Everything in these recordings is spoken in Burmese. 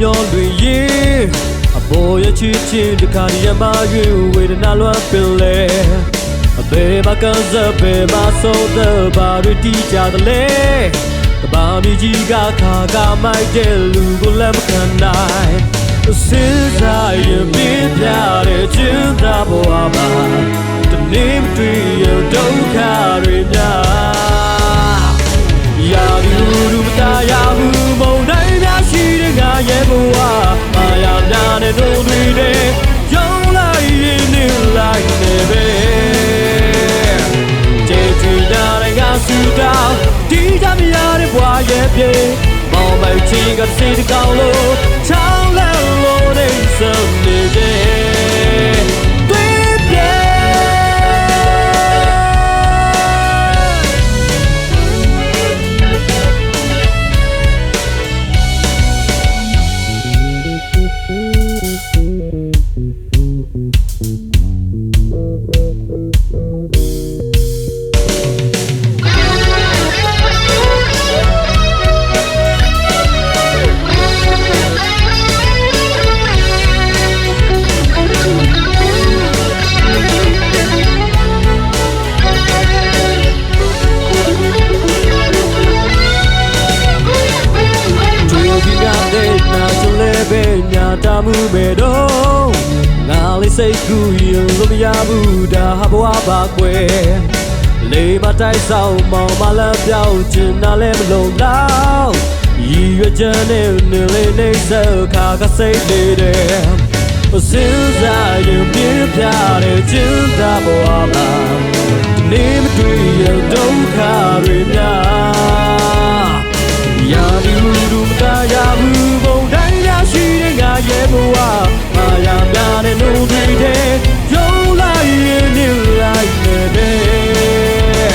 မျောလွင်ရင်အပေါ်ရဲ့ချစ်ချင်းတခါတည်းမှရွေဝေဒနာလွှမ်းပင်လေအဘေးမှာကစားပေမှာဆိုတဲ့ဘာတွေတီးကြတယ်လေတဘာမီကြီးကခါကမိုက်တဲ့လူကိုလည်းမခံနိုင်စဉ်းစားရင်ပြပြတဲ့ချစ်တာဘဝမှာတနေ့မတွေ့ရဒုက္ခတွေများရာဒီလူမသားရဘူးမုန်တိုင်းများရှိတဲ့ငါရဲ့ဘဝမာယာများနဲ့တို့တွေတဲ့ရုံးလိုက်ရင်နေလိုက်နေပဲကျေချွေနာတဲ့ငါစူတောင်းဒီကြမရတဲ့ဘဝရဲ့ပြေမောင်မိုက်ချီကစိတ်ကောင်းလို့ချောင်းလဲလို့နေစနေတယ်တာမှုပဲတော့ငါလေးစိတ်ကူးရင်လို့မရဘူးဒါဟာဘဝပါကွယ်လေးမတိုက်ဆောင်မောင်မလာပြောင်းချင်တာလည်းမလုံးတော့ရည်ရွယ်ချက်နဲ့နေလေးနေစခါကစိတ်လေးတယ်စဉ်းစားရင်ပြပြတဲ့ချင်တာဘဝမှာဒီနေ့မတွေ့ရဒုက္ခတွေများရာဒီလူမသားရဘူးဘုံတိုင်းရရှိတဲ့ငါရဲ့ဘဝမာယာများနဲ့နှုတ်တွေတဲ့ရုံးလိုက်ရင်နေလိုက်နေတဲ့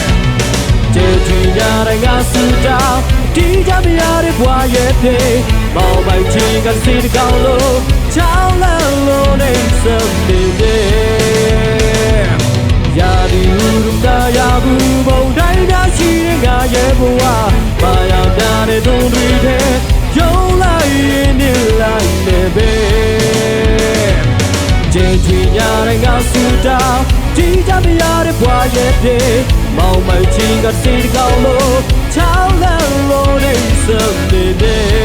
ကျေချွေရတဲ့ငါစူတောင်းဒီကြမရတဲ့ဘဝရဲ့ပြေမောင်မိုက်ချီကစိတ်ကောင်းလို့ချောင်းလန်းလို့နေစနေတယ်ရာဒီလူသားရဘူးဘုံတိုင်းရရှိတဲ့ငါရဲ့ဘဝမာယာများနဲ့နှုတ်တွေတဲ့ရုံးလိုက်ရင်နေလိုက်နေပဲကျေချွေရတဲ့ငါစူတောင်းဒီကြမရတဲ့ဘဝရဲ့ပြေမောင်မိုက်ချီကစိတ်ကောင်းလို့ချောင်းလန်းလို့နေစနေတယ်